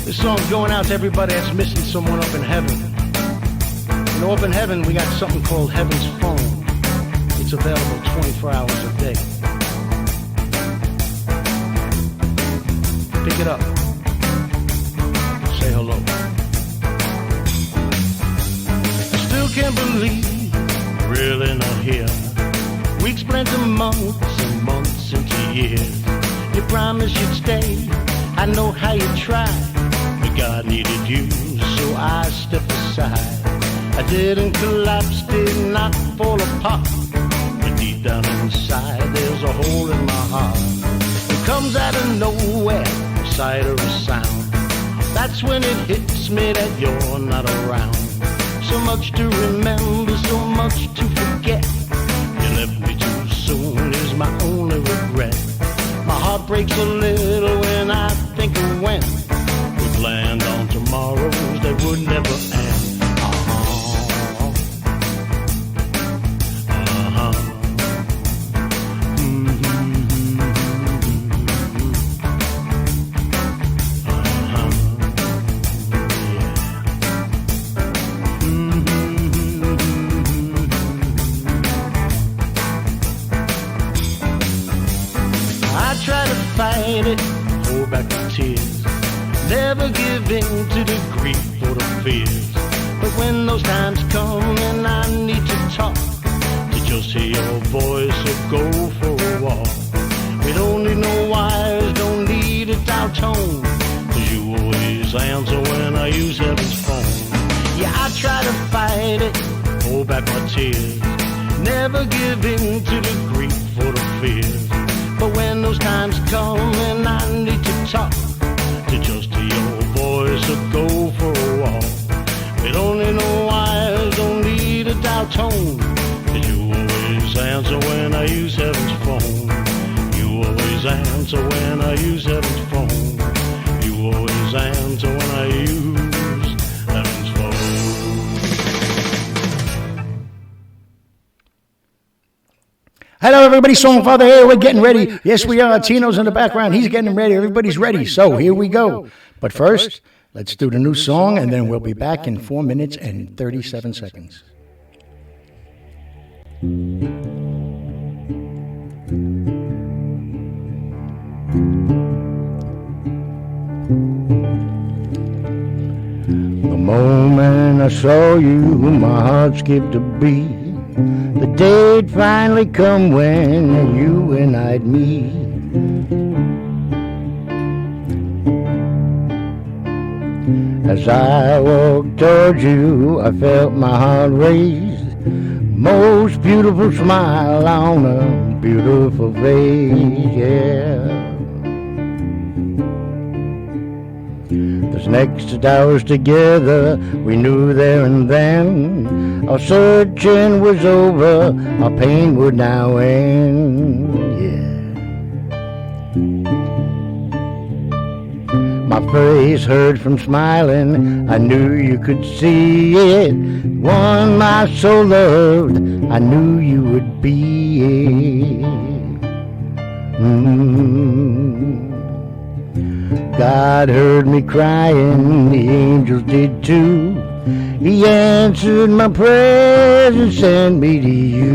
This song's going out to everybody that's missing someone up in heaven. You know, up in heaven, we got something called Heaven's Phone. It's available 24 hours a day. Pick it up. Say hello. I still can't believe you're really not here. Weeks blend to months and months into years. You promised you'd stay. I know how you tried. But God needed you, so I stepped aside. I didn't collapse, did not fall apart. But deep down inside, there's a hole in my heart. It comes out of nowhere, a sight or a sound. That's when it hits me that you're not around. So much to remember, so much to forget. You left me too soon is my only regret. My heart breaks a little when I think of when we planned on tomorrows that would never end. Fight it, hold back the tears, never give in to the grief or the fears. But when those times come and I need to talk, to just hear your voice or go for a walk. We don't need no wires, don't need a dial tone, 'cause you always answer when I use Heaven's phone. Yeah, I try to fight it, hold back my tears, never give in to the grief or the fears. But when those times come and I need to talk, to just hear your voice or go for a walk. We don't need no wires, don't need a dial tone, 'cause you always answer when I use Heaven's phone. You always answer when I use Heaven's phone. You always answer when I use Heaven's phone. Hello, everybody. Songfather here. We're getting ready. Yes, we are. Tino's in the background. He's getting ready. Everybody's ready. So here we go. But first, let's do the new song, and then we'll be back in 4 minutes and 37 seconds. The moment I saw you, my heart skipped a beat. The day'd finally come when you and I'd meet. As I walked towards you, I felt my heart race. Most beautiful smile on a beautiful face, yeah. Those next hours together, we knew there and then our searching was over, our pain would now end, yeah. My face hurt from smiling, I knew you could see it. One my soul loved, I knew you would be it. God heard me crying, the angels did too. He answered my prayers and sent me to you.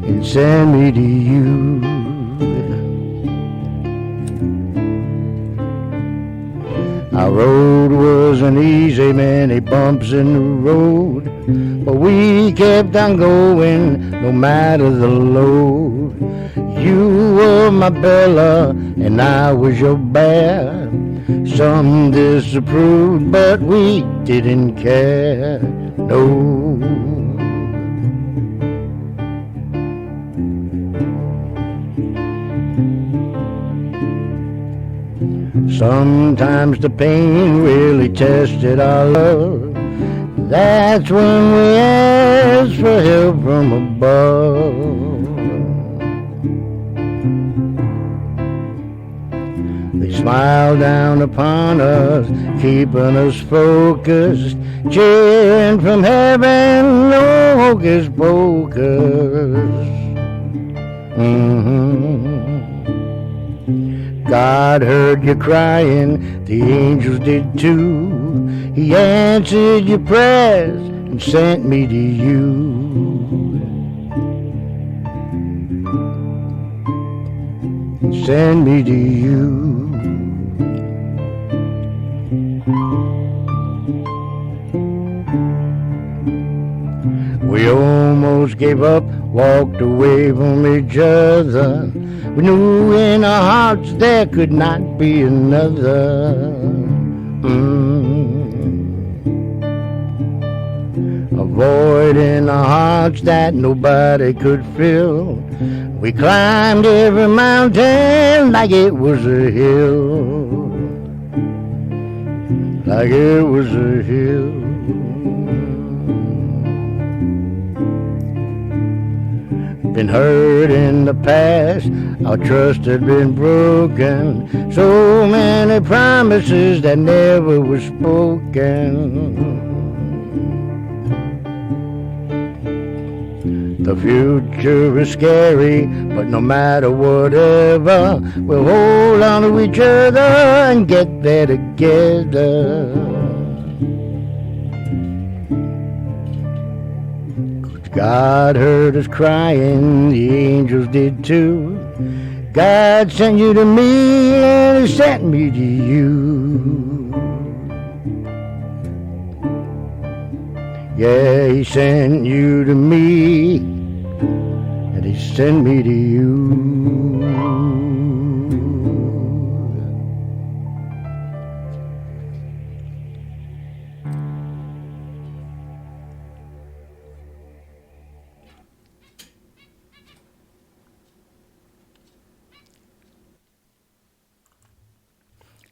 And sent me to you. Our road wasn't easy, many bumps in the road, but we kept on going no matter the load. You were my Bella and I was your bear. Some disapproved, but we didn't care, no. Sometimes the pain really tested our love. That's when we asked for help from above. They smile down upon us, keeping us focused, cheering from heaven, no hocus pocus. God heard you crying, the angels did too. He answered your prayers and sent me to you. Send me to you. We almost gave up, walked away from each other. We knew in our hearts there could not be another. A void in our hearts that nobody could fill. We climbed every mountain like it was a hill. Like it was a hill. Been hurt in the past, our trust had been broken. So many promises that never were spoken. The future is scary, but no matter whatever, we'll hold on to each other and get there together. God heard us crying, the angels did too. God sent you to me and He sent me to you. Yeah, He sent you to me and He sent me to you.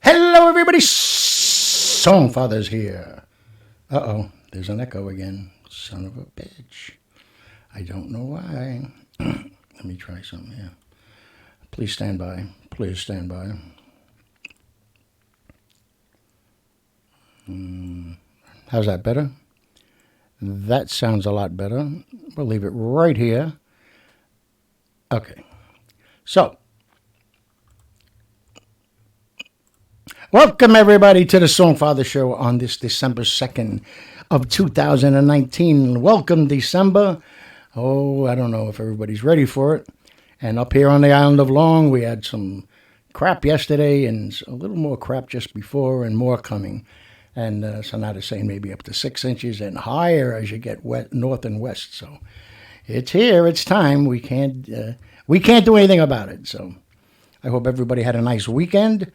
Hello, everybody. Songfather's here. Uh-oh, there's an echo again. Son of a bitch. I don't know why. Let me try something here. Please stand by. Please stand by. How's that better? That sounds a lot better. We'll leave it right here. Okay. So, welcome, everybody, to the Songfather Show on this December 2nd of 2019. Welcome, December. Oh, I don't know if everybody's ready for it. And up here on the island of Long, we had some crap yesterday and a little more crap just before and more coming. And so now they're saying maybe up to 6 inches and higher as you get wet north and west. So it's here. It's time. We can't do anything about it. So I hope everybody had a nice weekend.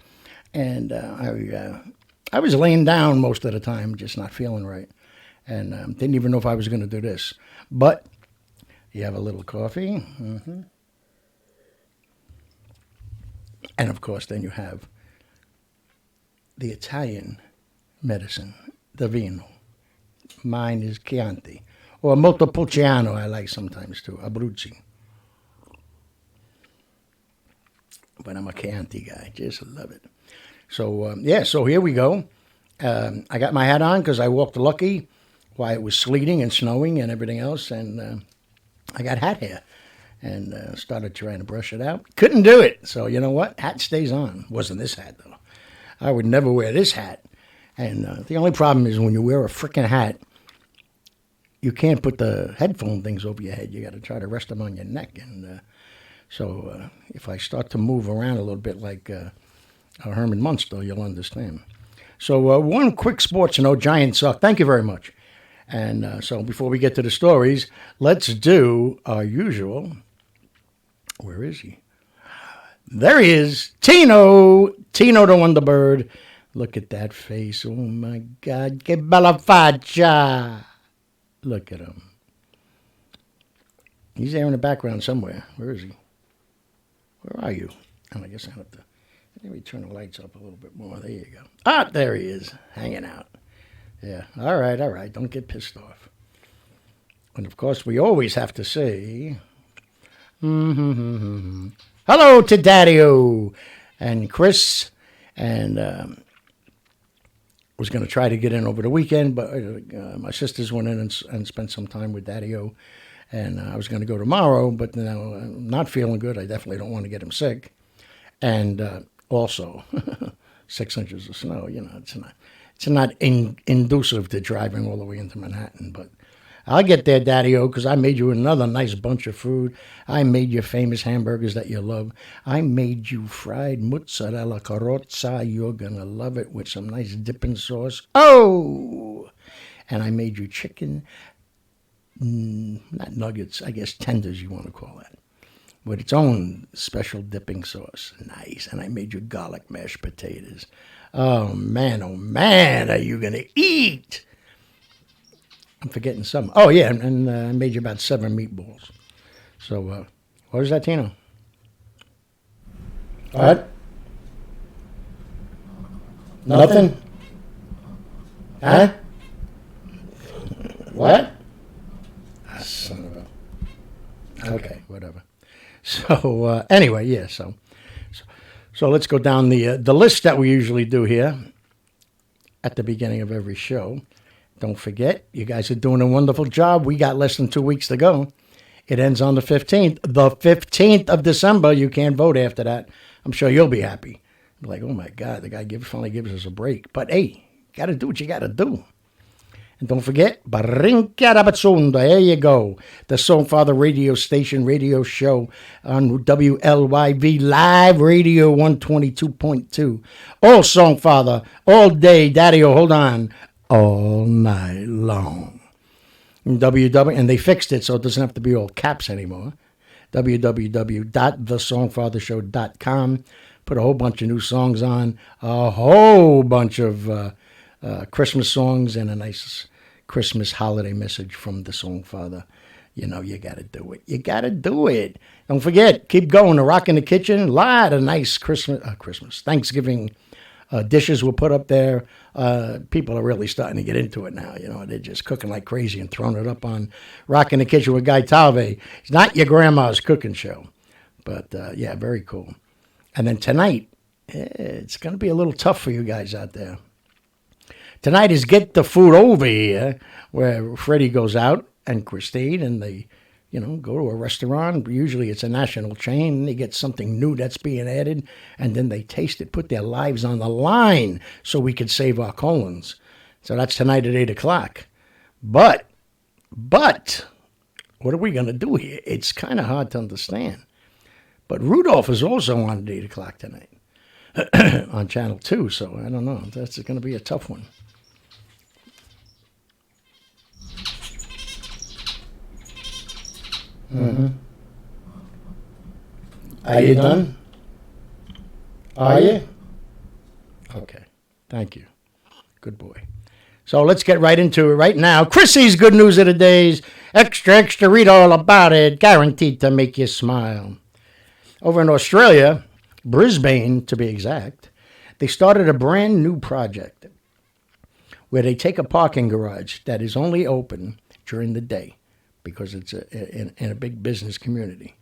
And I was laying down most of the time, just not feeling right. And didn't even know if I was going to do this. But you have a little coffee. Mm-hmm. And, of course, then you have the Italian medicine, the vino. Mine is Chianti. Or Montepulciano, I like sometimes, too. Abruzzi. But I'm a Chianti guy. Just love it. So, so here we go. I got my hat on because I walked lucky while it was sleeting and snowing and everything else. And I got hat hair and started trying to brush it out. Couldn't do it. So, you know what? Hat stays on. Wasn't this hat, though. I would never wear this hat. And the only problem is when you wear a freaking hat, you can't put the headphone things over your head. You got to try to rest them on your neck. And so if I start to move around a little bit like Herman Munster, you'll understand. So one quick sports note, Giants suck. Thank you very much. And so before we get to the stories, let's do our usual. Where is he? There he is. Tino the Wonder Bird. Look at that face. Oh, my God. Que bella faccia. Look at him. He's there in the background somewhere. Where is he? Where are you? Oh, I guess I have to. Let me turn the lights up a little bit more. There you go. Ah, there he is, hanging out. Yeah, all right. Don't get pissed off. And, of course, we always have to say, hello to Daddy-O and Chris. And was going to try to get in over the weekend, but my sisters went in and spent some time with Daddy-O. And I was going to go tomorrow, but now I'm not feeling good. I definitely don't want to get him sick. And also 6 inches of snow. It's not inducive to driving all the way into Manhattan, but I'll get there, Daddy-O, because I made you another nice bunch of food. I made your famous hamburgers that you love. I made you fried mozzarella carrozza. You're going to love it with some nice dipping sauce. Oh! And I made you chicken, not nuggets, I guess tenders you want to call that, with its own special dipping sauce. Nice. And I made you garlic mashed potatoes. Oh, man, are you going to eat? I'm forgetting some. Oh, yeah, and I made you about 7 meatballs. So, what was that, Tino? What? Nothing? Huh? What? Son of a... Okay, whatever. So, anyway, yeah, so let's go down the list that we usually do here at the beginning of every show. Don't forget, you guys are doing a wonderful job. We got less than 2 weeks to go. It ends on the 15th. The 15th of December. You can't vote after that. I'm sure you'll be happy. Like, oh, my God, the guy finally gives us a break. But, hey, got to do what you got to do. And don't forget, Barinca there you go. The Songfather radio station, radio show on WLYV Live Radio 122.2. All Songfather, all day. Daddy-O, hold on. All night long. And they fixed it so it doesn't have to be all caps anymore. www.thesongfathershow.com. Put a whole bunch of new songs on, a whole bunch of Christmas songs, and a nice Christmas holiday message from the Songfather. You got to do it. You got to do it. Don't forget, keep going. The Rock in the Kitchen, a lot of nice Thanksgiving dishes were put up there. People are really starting to get into it now. They're just cooking like crazy and throwing it up on Rock in the Kitchen with Guy Talve. It's not your grandma's cooking show. But, yeah, very cool. And then tonight, it's going to be a little tough for you guys out there. Tonight is Get the Food Over Here, where Freddie goes out and Christine, and they, go to a restaurant. Usually it's a national chain, and they get something new that's being added, and then they taste it, put their lives on the line so we could save our colons. So that's tonight at 8 o'clock. But, what are we going to do here? It's kind of hard to understand. But Rudolph is also on at 8 o'clock tonight on Channel 2, so I don't know. That's going to be a tough one. Mm-hmm. Are you done? Are you? Okay. Thank you. Good boy. So let's get right into it right now. Chrissy's good news of the days. Extra, extra, read all about it. Guaranteed to make you smile. Over in Australia, Brisbane to be exact, they started a brand new project where they take a parking garage that is only open during the day because it's in a big business community.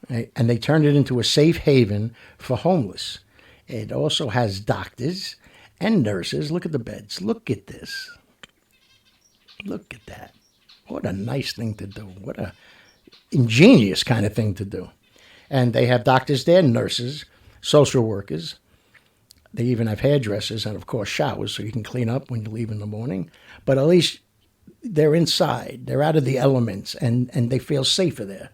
Right? And they turned it into a safe haven for homeless. It also has doctors and nurses. Look at the beds. Look at this. Look at that. What a nice thing to do. What a ingenious kind of thing to do. And they have doctors there, nurses, social workers. They even have hairdressers and, of course, showers so you can clean up when you leave in the morning. But at least they're inside. They're out of the elements, and they feel safer there,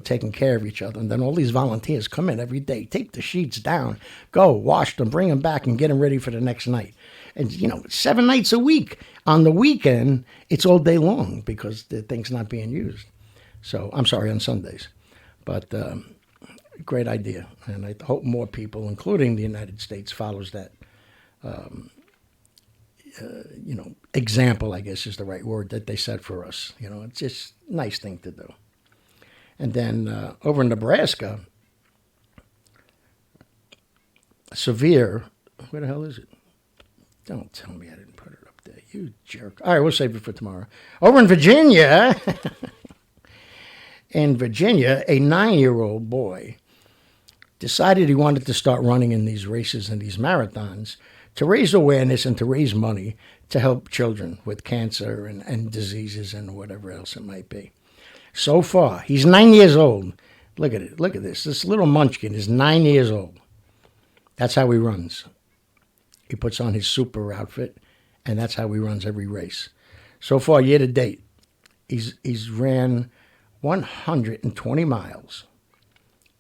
taking care of each other. And then all these volunteers come in every day, take the sheets down, go wash them, bring them back, and get them ready for the next night. And, 7 nights a week. On the weekend, it's all day long because the thing's not being used. So, I'm sorry, on Sundays. But great idea. And I hope more people, including the United States, follows that, example, I guess is the right word, that they set for us. It's just a nice thing to do. And then over in Nebraska, Severe, where the hell is it? Don't tell me I didn't put it up there. You jerk. All right, we'll save it for tomorrow. Over in Virginia... In Virginia, a 9-year-old boy decided he wanted to start running in these races and these marathons to raise awareness and to raise money to help children with cancer and diseases and whatever else it might be. So far, he's 9 years old. Look at it. Look at this. This little munchkin is 9 years old. That's how he runs. He puts on his super outfit, and that's how he runs every race. So far, year to date, he's ran 120 miles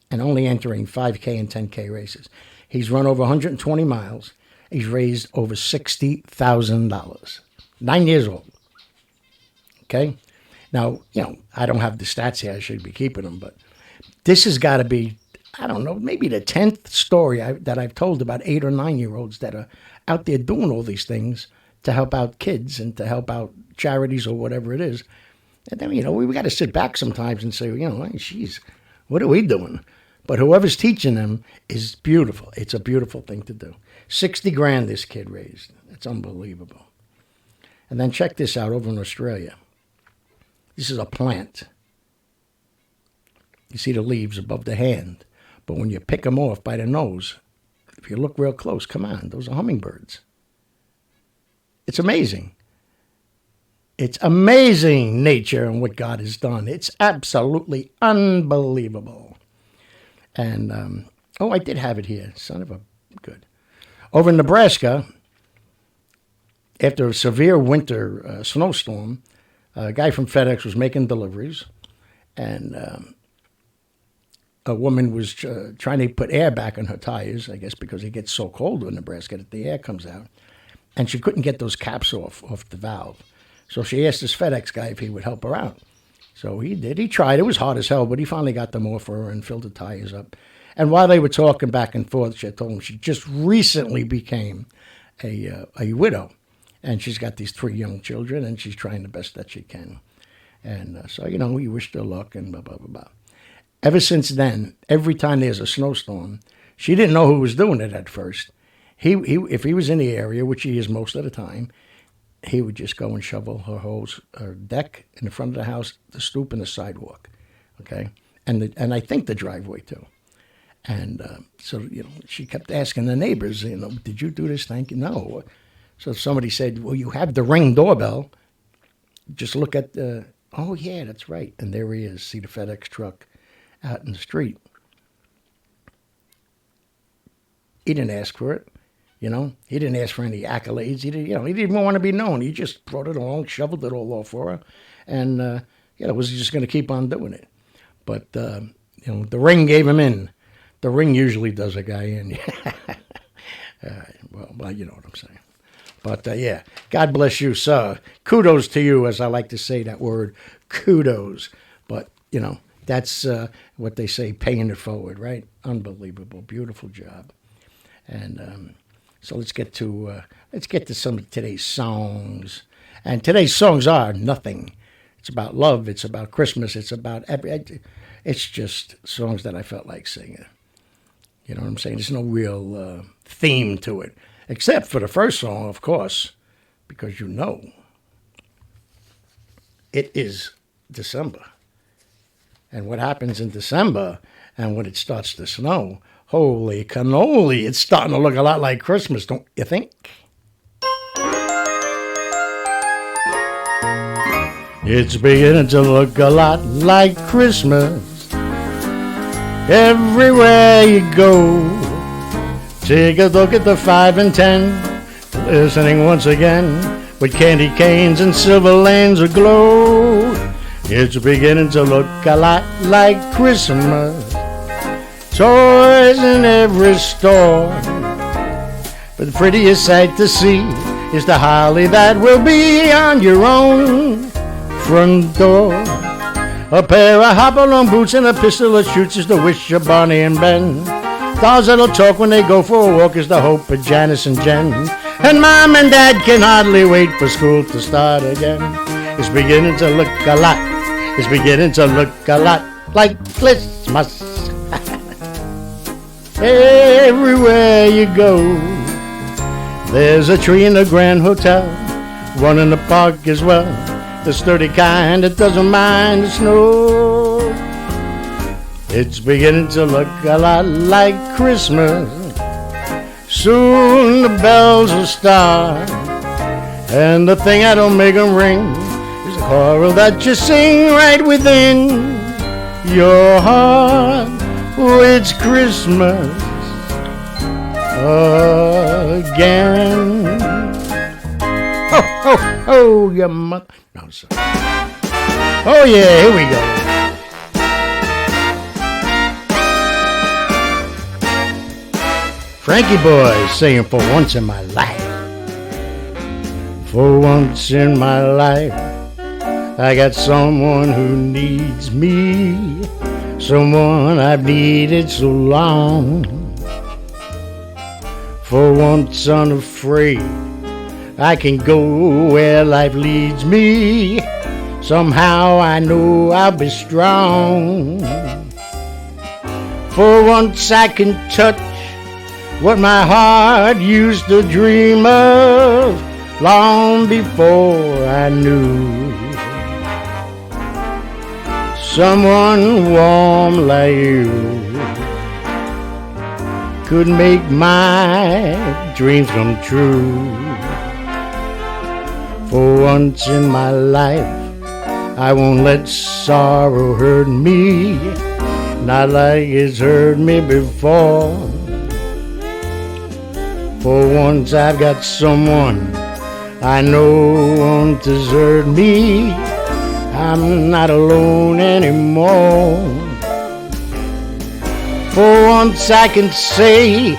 and only entering 5K and 10K races. He's run over 120 miles. He's raised over $60,000. 9 years old. Okay? Now, I don't have the stats here. I should be keeping them, but this has got to be, I don't know, maybe the 10th story that I've told about 8 or 9-year-olds that are out there doing all these things to help out kids and to help out charities or whatever it is. And then, we got to sit back sometimes and say, geez, what are we doing? But whoever's teaching them is beautiful. It's a beautiful thing to do. $60,000 this kid raised. It's unbelievable. And then check this out over in Australia. This is a plant. You see the leaves above the hand. But when you pick them off by the nose, if you look real close, come on, those are hummingbirds. It's amazing. It's amazing, nature and what God has done. It's absolutely unbelievable. And, I did have it here. Son of a good. Over in Nebraska, after a severe winter snowstorm, a guy from FedEx was making deliveries, and a woman was trying to put air back on her tires, I guess because it gets so cold in Nebraska that the air comes out, and she couldn't get those caps off the valve. So she asked this FedEx guy if he would help her out. So he did. He tried. It was hard as hell, but he finally got them off for her and filled the tires up. And while they were talking back and forth, she told him she just recently became a widow. And she's got these 3 young children, and she's trying the best that she can. And so, we wish her luck and blah, blah, blah, blah. Ever since then, every time there's a snowstorm, she didn't know who was doing it at first. If he was in the area, which he is most of the time, he would just go and shovel her deck in the front of the house, the stoop, and the sidewalk, okay? And I think the driveway, too. And so, she kept asking the neighbors, did you do this? Thank you. No. So somebody said, well, you have the Ring doorbell. Just look at oh, yeah, that's right. And there he is. See the FedEx truck out in the street. He didn't ask for it. He didn't ask for any accolades. He didn't even want to be known. He just brought it along, shoveled it all off for her, and was just going to keep on doing it. But the Ring gave him in. The Ring usually does a guy in. Well, you know what I'm saying. But yeah, God bless you, sir. Kudos to you, as I like to say that word, kudos. But that's what they say, paying it forward, right? Unbelievable, beautiful job. And so let's get to some of today's songs. And today's songs are nothing. It's about love. It's about Christmas. It's about it's just songs that I felt like singing. You know what I'm saying? There's no real theme to it, except for the first song, of course, because it is December. And what happens in December and when it starts to snow, holy cannoli, it's starting to look a lot like Christmas, don't you think? It's beginning to look a lot like Christmas everywhere you go. Take a look at the 5 and 10, listening once again with candy canes and silver lanes aglow. It's beginning to look a lot like Christmas. Toys in every store. But the prettiest sight to see is the holly that will be on your own front door. A pair of hop-along boots and a pistol that shoots is the wish of Barney and Ben. Dolls that'll talk when they go for a walk is the hope of Janice and Jen. And Mom and Dad can hardly wait for school to start again. It's beginning to look a lot. It's beginning to look a lot like Christmas. Everywhere you go, there's a tree in the Grand Hotel, one in the park as well, the sturdy kind that doesn't mind the snow. It's beginning to look a lot like Christmas. Soon the bells will start, and the thing that'll make them ring is a choral that you sing right within your heart. Oh, it's Christmas. again. Oh, oh, oh, your mother. No, sorry. Oh, yeah, here we go. Frankie Boy saying for once in my life. For once in my life, I got someone who needs me. Someone I've needed so long. For once unafraid, I can go where life leads me. Somehow I know I'll be strong. For once I can touch what my heart used to dream of long before I knew. Someone warm like you could make my dreams come true. For once in my life, I won't let sorrow hurt me, not like it's hurt me before. For once I've got someone I know won't desert me. I'm not alone anymore. For once I can say,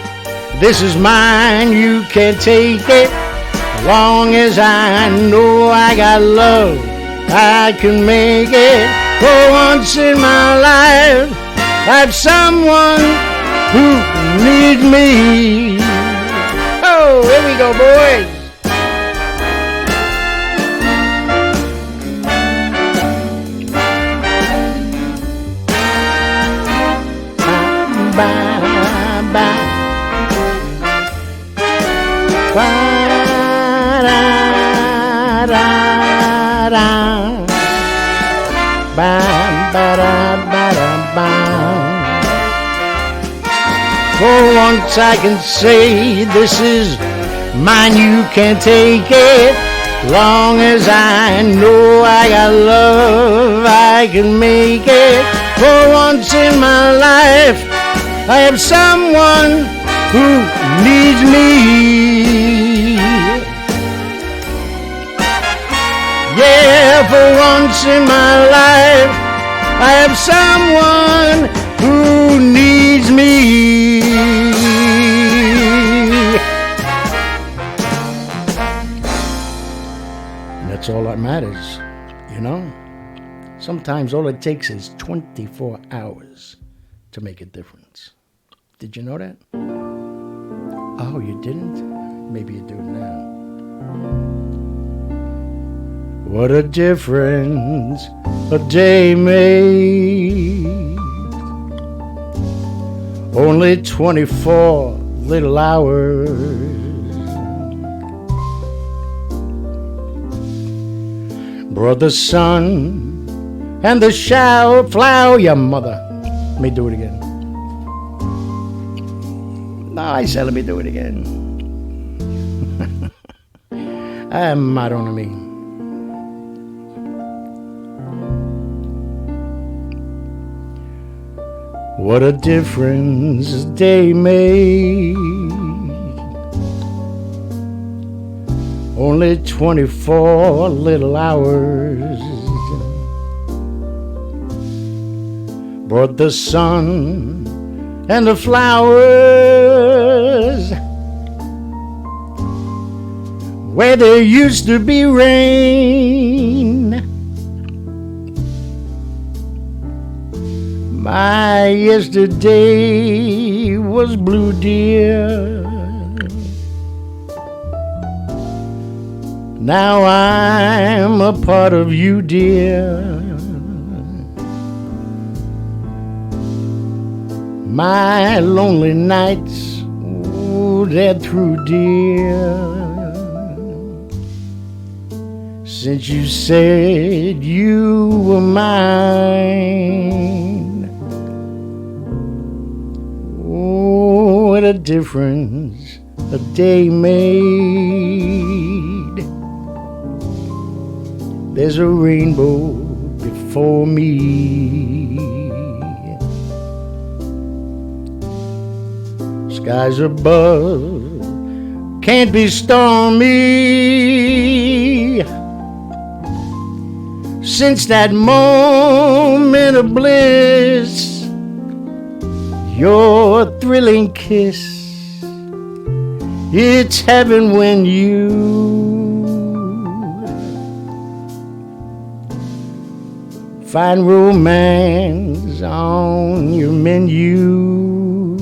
this is mine, you can't take it. As long as I know I got love, I can make it. For once in my life, I have someone who needs me. Oh, here we go, boys. For once I can say, this is mine, you can't take it. Long as I know I got love, I can make it. For once in my life, I have someone who needs me. Yeah, for once in my life, I have someone who needs me. And that's all that matters, you know? Sometimes all it takes is 24 hours to make a difference. Did you know that? Oh, you didn't? Maybe you do now. What a difference a day made. Only 24 little hours. Brought the sun and the shower flower, your mother. Let me do it again. No, I said let me do it again. Madonna. What a difference a day made. Only 24 little hours. Brought the sun and the flowers where there used to be rain. My yesterday was blue, dear. Now I'm a part of you, dear. My lonely nights, oh, they're through, dear. Since you said you were mine. Oh, what a difference a day made. There's a rainbow before me. Skies above can't be stormy. Since that moment of bliss, your thrilling kiss, it's heaven when you find romance on your menu.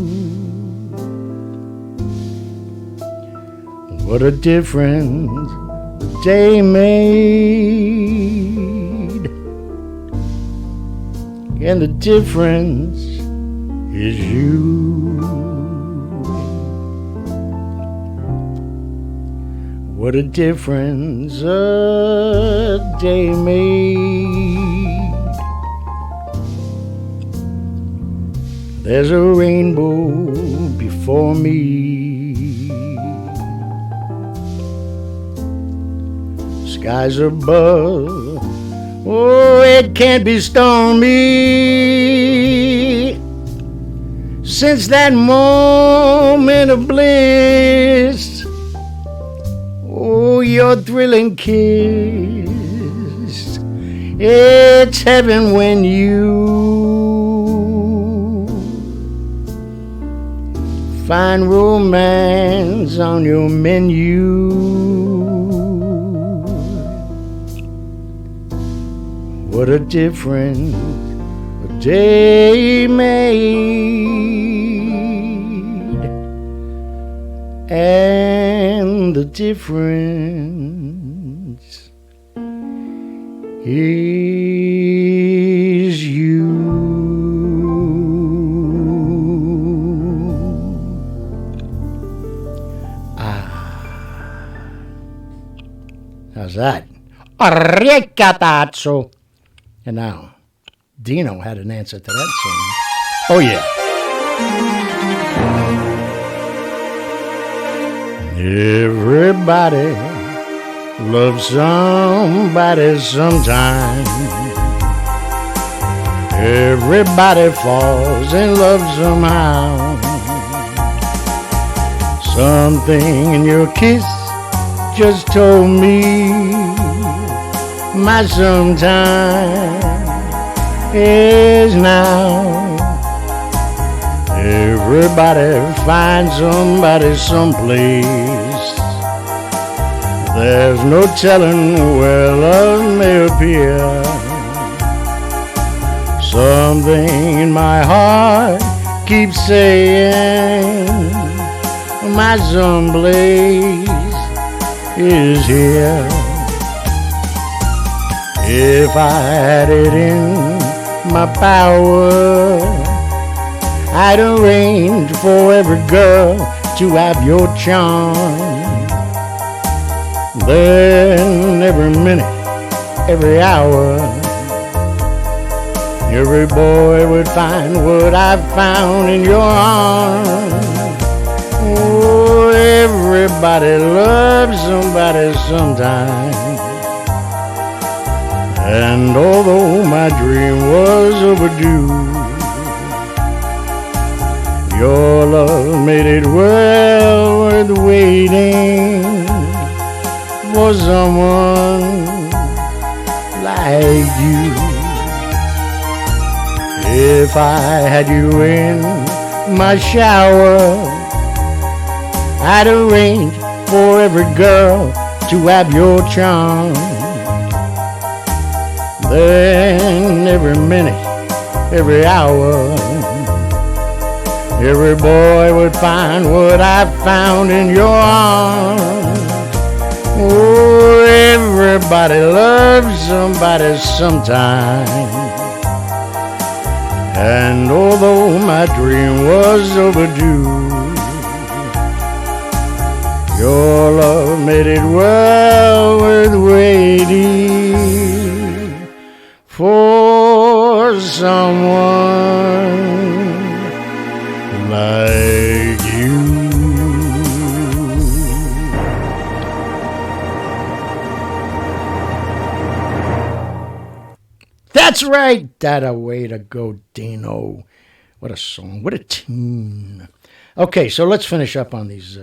What a difference a day made, and the difference is you. What a difference a day made. There's a rainbow before me, skies above, oh, it can't be stormy. Since that moment of bliss, oh, your thrilling kiss, it's heaven when you find romance on your menu. What a difference a day made, and the difference is you. How's that? Arricatazzo. And now, Dino had an answer to that song. Oh, yeah. Everybody loves somebody sometime. Everybody falls in love somehow. Something in your kiss just told me my sometime is now. Everybody finds somebody someplace. There's no telling where love may appear. Something in my heart keeps saying my someplace is here. If I had it in my power, I'd arrange for every girl to have your charm. Then every minute, every hour, every boy would find what I found in your arms. Oh, everybody loves somebody sometime. And although my dream was overdue, your love made it well worth waiting for someone like you. If I had you in my shower, I'd arrange for every girl to have your charm. Then every minute, every hour, every boy would find what I found in your arms. Oh, everybody loves somebody sometime. And although my dream was overdue, your love made it well worth waiting for someone like you. That's right. That a way to go, Dino. What a song. What a tune. Okay, so let's finish up on these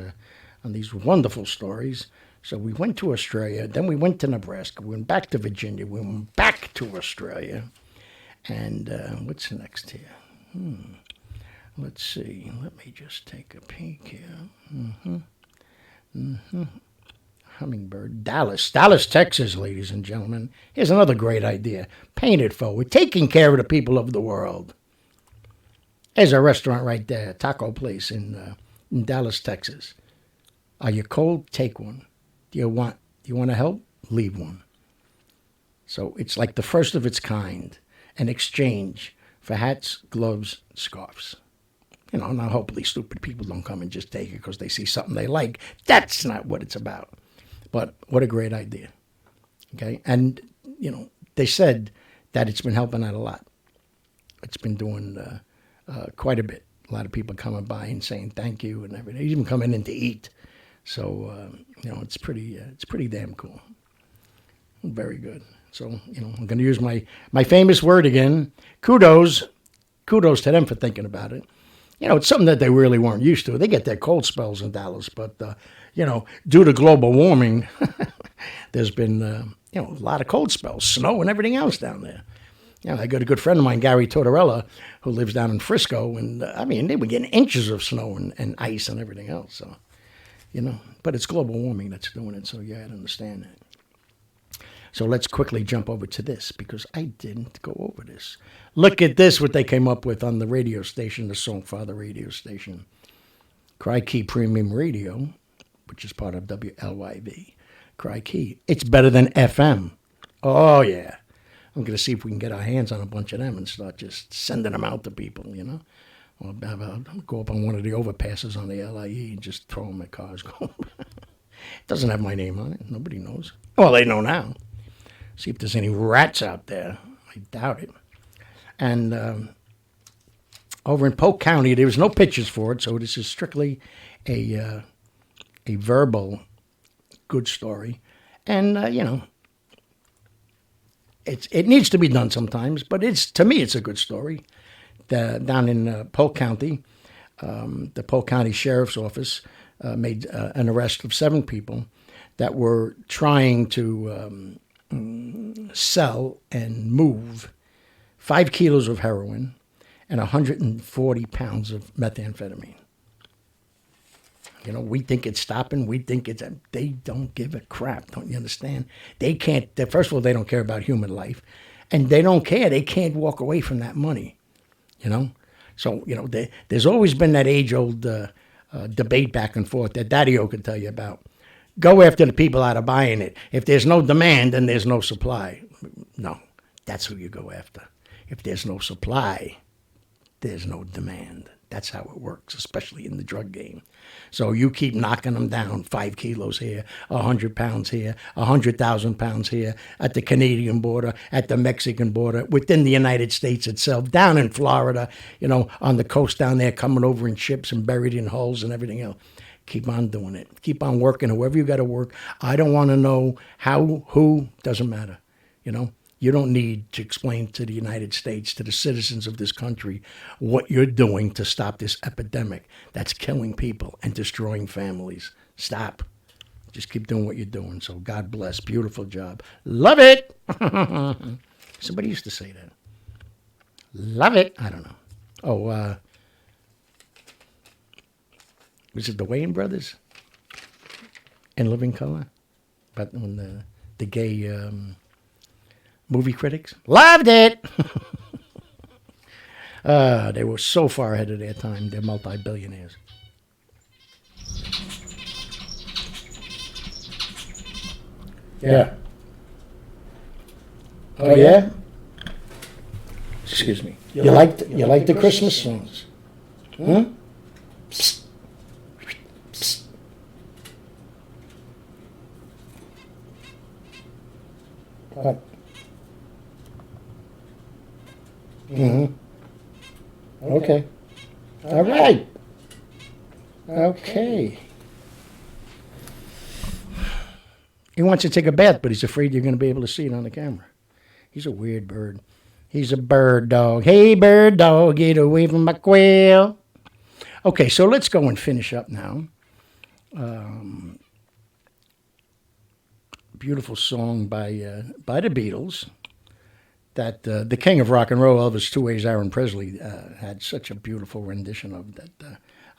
wonderful stories. So we went to Australia, then we went to Nebraska, we went back to Virginia, we went back to Australia, and what's next here? Let's see. Let me just take a peek here. Hummingbird, Dallas, Texas, ladies and gentlemen. Here's another great idea. Paying it forward, taking care of the people of the world. There's a restaurant right there, taco place in Dallas, Texas. Are you cold? Take one. Do you want to help? Leave one. So it's like the first of its kind, an exchange for hats, gloves, scarves. Now hopefully stupid people don't come and just take it because they see something they like. That's not what it's about. But what a great idea. Okay? And, they said that it's been helping out a lot. It's been doing quite a bit. A lot of people coming by and saying thank you and everything. Even coming in to eat. So, it's pretty damn cool. Very good. So, I'm going to use my famous word again. Kudos to them for thinking about it. It's something that they really weren't used to. They get their cold spells in Dallas, but, due to global warming, there's been, a lot of cold spells, snow and everything else down there. I got a good friend of mine, Gary Tortorella, who lives down in Frisco, and, they were getting inches of snow and ice and everything else, so, but it's global warming that's doing it, so you got to understand that. So let's quickly jump over to this, because I didn't go over this. Look at this, what they came up with on the radio station, the Songfather radio station. Crikey Premium Radio, which is part of WLYV. Crikey. It's better than FM. Oh, yeah. I'm going to see if we can get our hands on a bunch of them and start just sending them out to people, Or go up on one of the overpasses on the LIE and just throw them at cars. It doesn't have my name on it. Nobody knows. Well, they know now. See if there's any rats out there. I doubt it. And over in Polk County, there was no pictures for it, so this is strictly a verbal good story. And, it needs to be done sometimes, but to me, it's a good story. Down in Polk County, the Polk County Sheriff's Office made an arrest of 7 people that were trying to sell and move 5 kilos of heroin and 140 pounds of methamphetamine. We think it's stopping. We think they don't give a crap. Don't you understand? They can't, first of all, they don't care about human life. And they don't care. They can't walk away from that money, So, there's always been that age-old debate back and forth that Daddy-O could tell you about. Go after the people that are buying it. If there's no demand, then there's no supply. No, that's who you go after. If there's no supply, there's no demand. That's how it works, especially in the drug game. So you keep knocking them down, 5 kilos here, 100 pounds here, 100,000 pounds here, at the Canadian border, at the Mexican border, within the United States itself, down in Florida, on the coast down there, coming over in ships and buried in hulls and everything else. Keep on doing it. Keep on working, whoever you got to work. I don't want to know how, who, doesn't matter, You don't need to explain to the United States, to the citizens of this country, what you're doing to stop this epidemic that's killing people and destroying families. Stop. Just keep doing what you're doing. So God bless. Beautiful job. Love it. Somebody used to say that. Love it. I don't know. Oh, was it the Wayans brothers in Living Color? But when the gay movie critics loved it. They were so far ahead of their time. They're multi-billionaires. Yeah. Oh yeah. Excuse me. You like the Christmas songs? Hmm? Psst. Psst. What? Mm-hmm. Okay. All right. Okay. He wants to take a bath, but he's afraid you're going to be able to see it on the camera. He's a weird bird. He's a bird dog. Hey, bird dog, get away from my quail. Okay, so let's go and finish up now. Beautiful song by the Beatles. That the king of rock and roll, Elvis Two Ways, Aaron Presley, had such a beautiful rendition of that.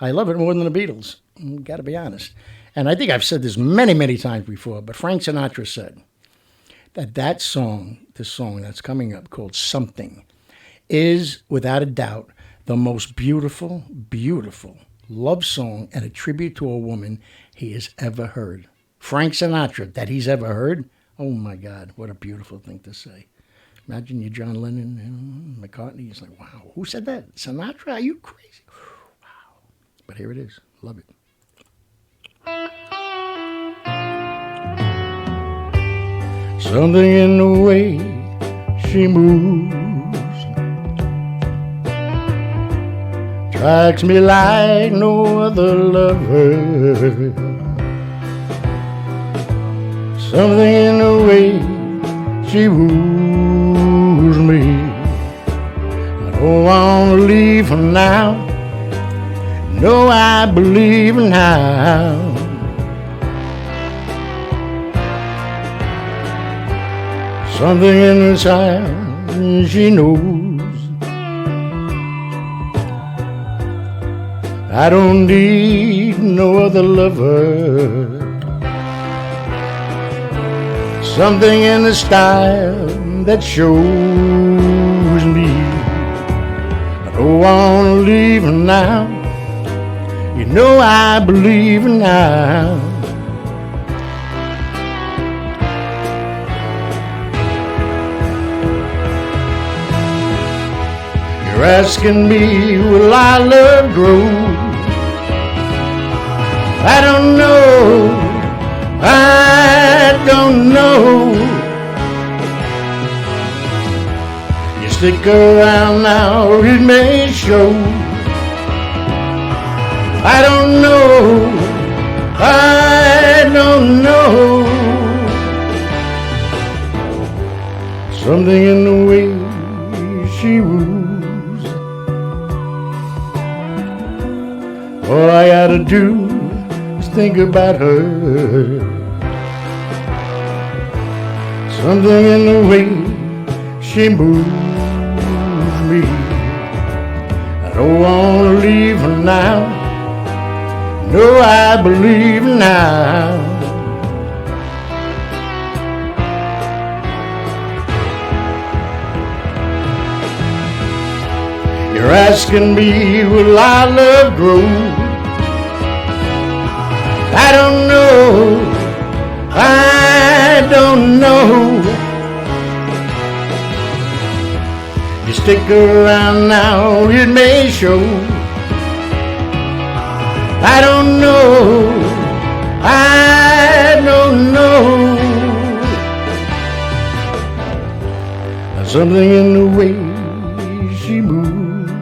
I love it more than the Beatles. Got to be honest. And I think I've said this many, many times before, but Frank Sinatra said that song, the song that's coming up called Something, is without a doubt the most beautiful, beautiful love song and a tribute to a woman he has ever heard. Frank Sinatra, that he's ever heard. Oh my God, what a beautiful thing to say. Imagine you, John Lennon and McCartney. It's like, wow, who said that? Sinatra? Are you crazy? Wow. But here it is. Love it. Something in the way she moves strikes me like no other lover. Something in the way she woos me. I don't want to leave her now. No, I believe now. Something in the sound she knows. I don't need no other lover. Something in the style that shows me I don't want to leave her now. You know I believe her now. You're asking me, will our love grow? I don't know. I don't know. You stick around now, it may show. I don't know. I don't know. Something in the way she woos. All I gotta do is think about her. Something in the way she moves me. I don't want to leave her now. No, I believe now. You're asking me, will our love grow? I don't know. I don't know. You stick around now, it may show. I don't know. I don't know. There's something in the way she moves.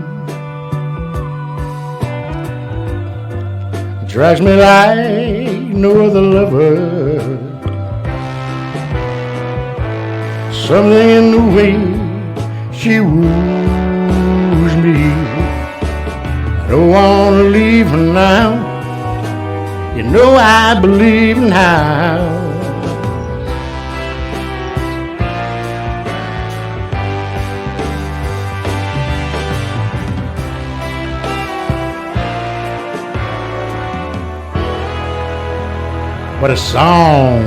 It drives me like no other lover. Something in the way she woos me. I don't want to leave her now. You know I believe now. What a song,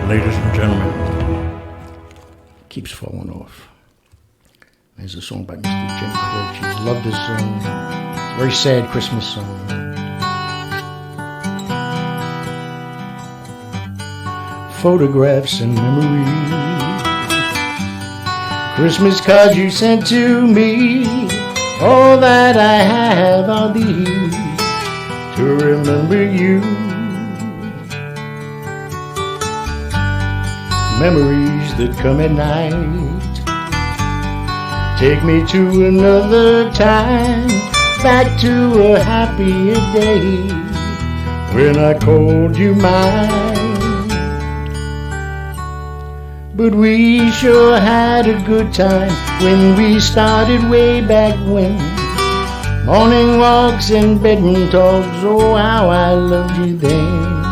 ladies and gentlemen. Keeps falling off. There's a song by Mr. Jim Croce. Love this song. Very sad Christmas song. Photographs and memories. Christmas cards you sent to me. All that I have are these to remember you. Memories that come at night take me to another time, back to a happier day when I called you mine. But we sure had a good time when we started way back when. Morning walks and bedroom talks, oh how I loved you then.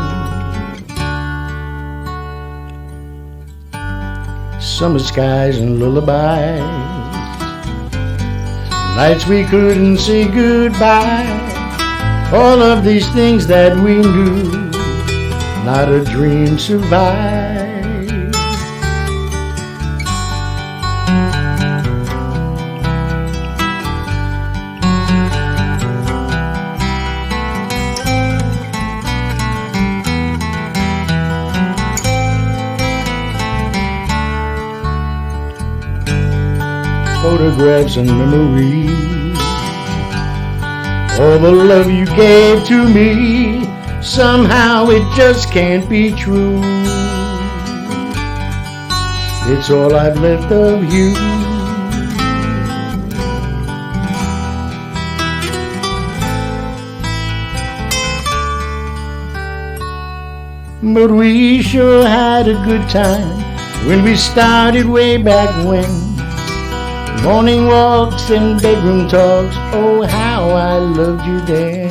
Summer skies and lullabies, nights we couldn't say goodbye. All of these things that we knew, not a dream survived. Photographs and memories, all the love you gave to me, somehow it just can't be true. It's all I've left of you. But we sure had a good time when we started way back when. Morning walks and bedroom talks, oh how I loved you then.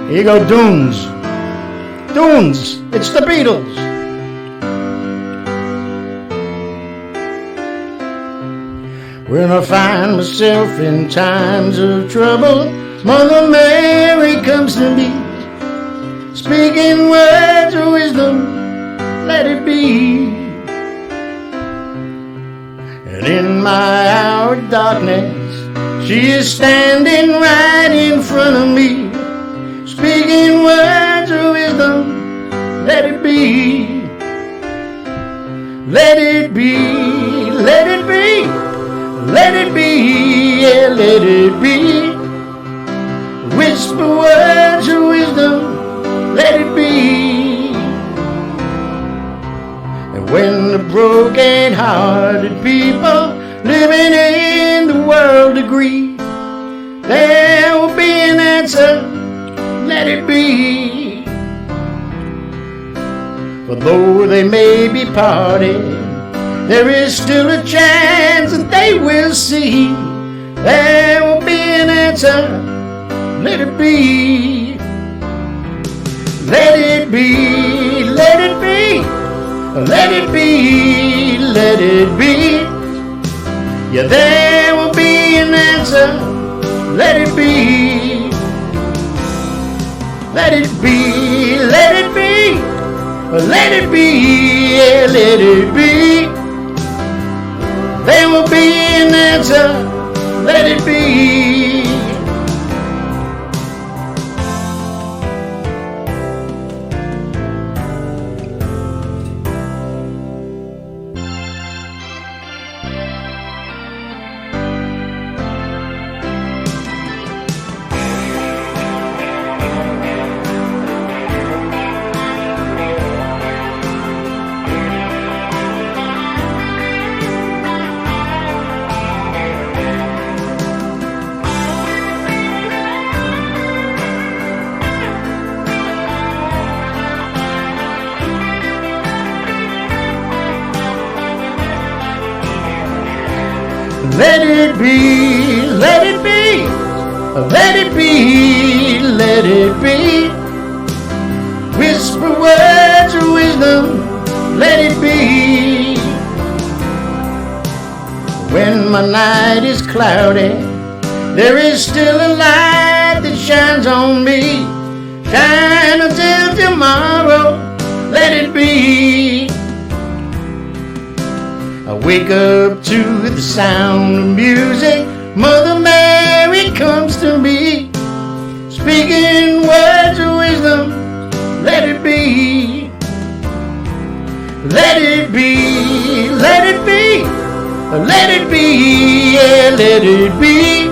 Here you go, Dunes. Dunes, it's the Beatles. When I find myself in times of trouble, Mother Mary comes to me, speaking words of wisdom, let it be. And in my hour of darkness, she is standing right in front of me, speaking words of wisdom, let it be. Let it be, let it be, let it be, yeah, let it be. Whisper words of wisdom, let it be. And when the broken-hearted people living in the world agree, there will be an answer, let it be. For though they may be parted, there is still a chance that they will see. There will be an answer, let it be. Let it be, let it be, let it be, let it be. Yeah, there will be an answer, let it be. Let it be, let it be, let it be, yeah, let it be. There will be an answer, let it be. Let it be, let it be, let it be, let it be. Whisper words of wisdom, let it be. When my night is cloudy, there is still a light that shines on me. Shine until tomorrow, let it be. I wake up to the sound of music. Mother Mary comes to me, speaking words of wisdom, let it be. Let it be, let it be, let it be, yeah, let it be.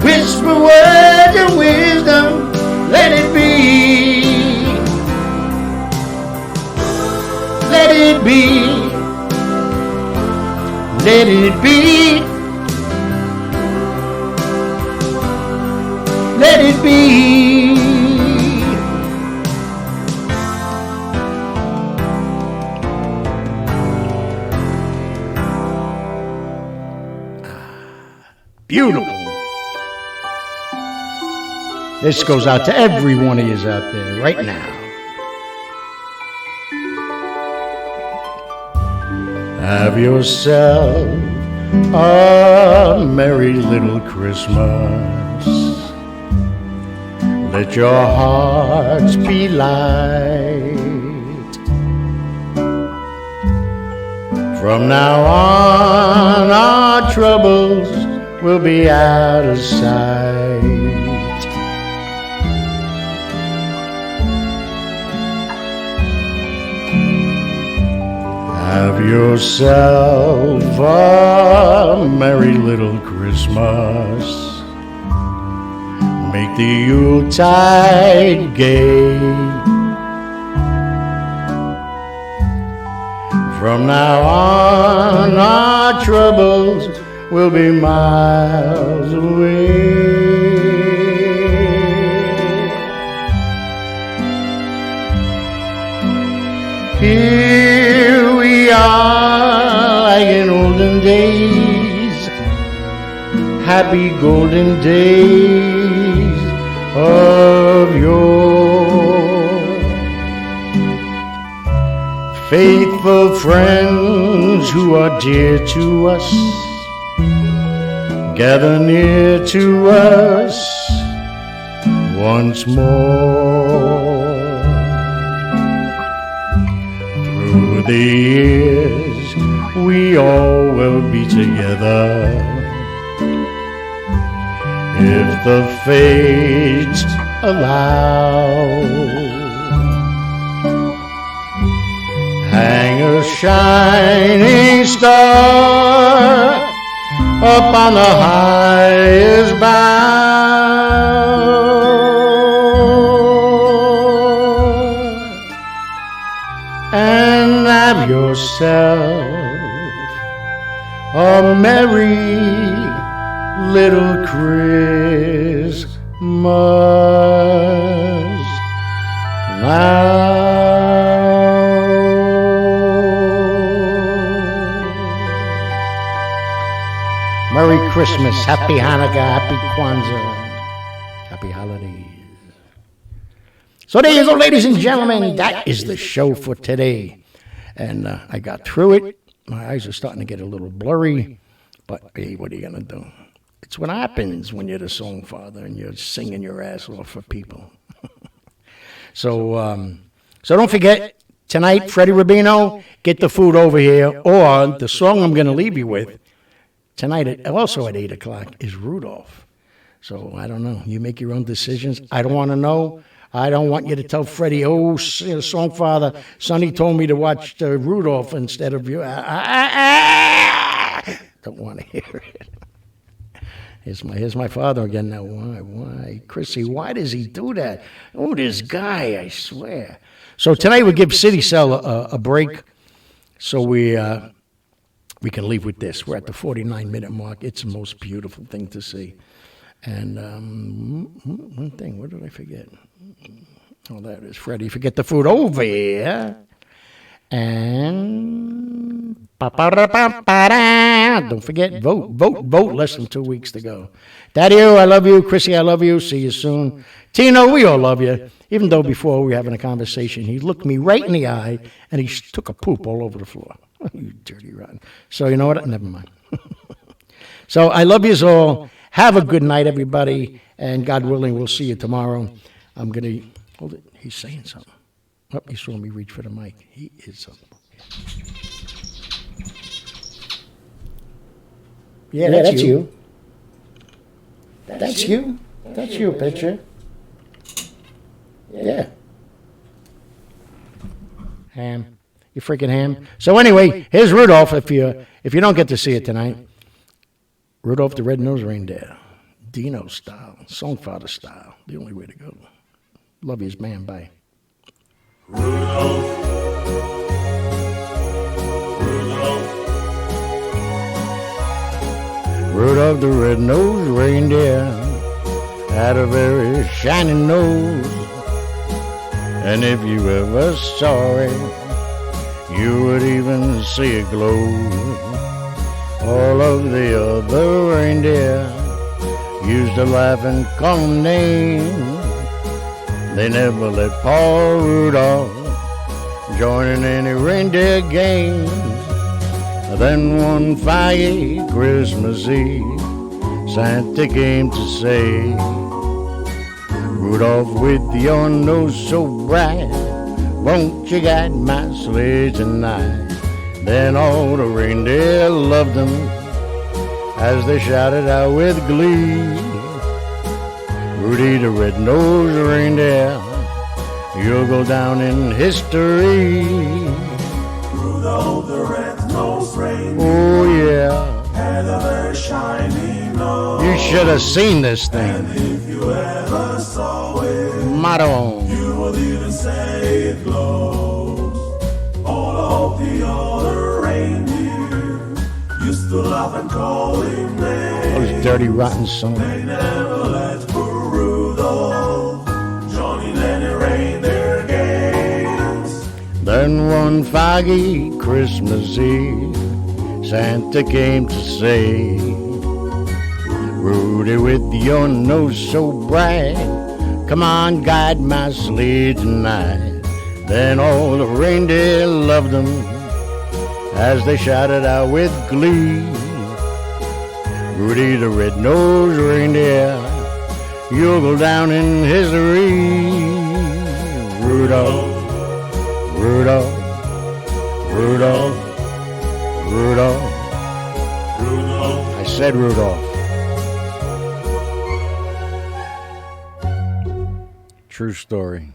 Whisper words of wisdom, let it be. Let it be. Let it be. Let it be. Beautiful. This goes out to every one of you out there right now. Have yourself a merry little Christmas. Let your hearts be light. From now on, our troubles will be out of sight. Have yourself a merry little Christmas. Make the Yuletide gay. From now on, our troubles will be miles away. Here we are, like in olden days, happy golden days of yore. Faithful friends who are dear to us, gather near to us once more. Through the years we all will be together, if the fates allow. Hang a shining star up on the highest bough, and have yourself a merry little Christmas now. Merry Christmas, Happy Hanukkah, Happy Kwanzaa, Happy Holidays. So there you go, ladies and gentlemen. That is the show for today. And I got through it. My eyes are starting to get a little blurry. But hey, what are you going to do? It's what happens when you're the Songfather and you're singing your ass off for people. So don't forget, tonight, Freddie Rubino, get the food over here. Or the song I'm going to leave you with, tonight, also at 8 o'clock, is Rudolph. So I don't know. You make your own decisions. I don't want to know. I don't want you to tell Freddie, oh, Songfather, Sonny told me to watch Rudolph instead of you. Don't want to hear it. Here's my father again now. Why? Chrissy, why does he do that? Oh, this guy, I swear. So tonight we give City Cell a break. So we can leave with this. We're at the 49-minute mark. It's the most beautiful thing to see. And one thing, what did I forget? Oh, there it is, Freddie. Forget the food over here. And don't forget, vote. Less than 2 weeks to go. Daddy, I love you. Chrissy, I love you. See you soon. Tino, we all love you. Even though before we were having a conversation, he looked me right in the eye and he took a poop all over the floor. You dirty rotten. So you know what? Never mind. So I love you all. Have a good night, everybody. And God willing, we'll see you tomorrow. I'm going to hold it. He's saying something. Oh, he saw me reach for the mic. He is up. Yeah, that's you. That's you. That's you, picture. Yeah. Ham. You freaking ham. So anyway, here's Rudolph. If you don't get to see it tonight, Rudolph the Red-Nosed Reindeer, Dino style, Songfather style, the only way to go. Love you, man. Bye. Rudolph, Rudolph the Red-Nosed Reindeer had a very shiny nose, and if you ever saw it, you would even see it glow. All of the other reindeer used to laugh and call him names. They never let Paul Rudolph join in any reindeer games. Then one foggy Christmas Eve, Santa came to say, Rudolph, with your nose so bright, won't you guide my sleigh tonight? Then all the reindeer loved him as they shouted out with glee, Rudy the red-nosed reindeer, you'll go down in history. Rudolph the red-nosed reindeer, Oh yeah, had a very shiny nose. you should have seen this thing. And if you ever saw it, Motto. you would even say it glows. All of the other reindeer used to laugh and call him names. Those dirty, rotten sons. They never let poor Rudolph join in any reindeer games. Then one foggy Christmas Eve, Santa came to say, Rudy, with your nose so bright, come on, guide my sleigh tonight. Then all the reindeer loved him as they shouted out with glee, Rudy the red-nosed reindeer, you'll go down in history. Rudolph, Rudolph, Rudolph, Rudolph. Rudolph, I said Rudolph. True story.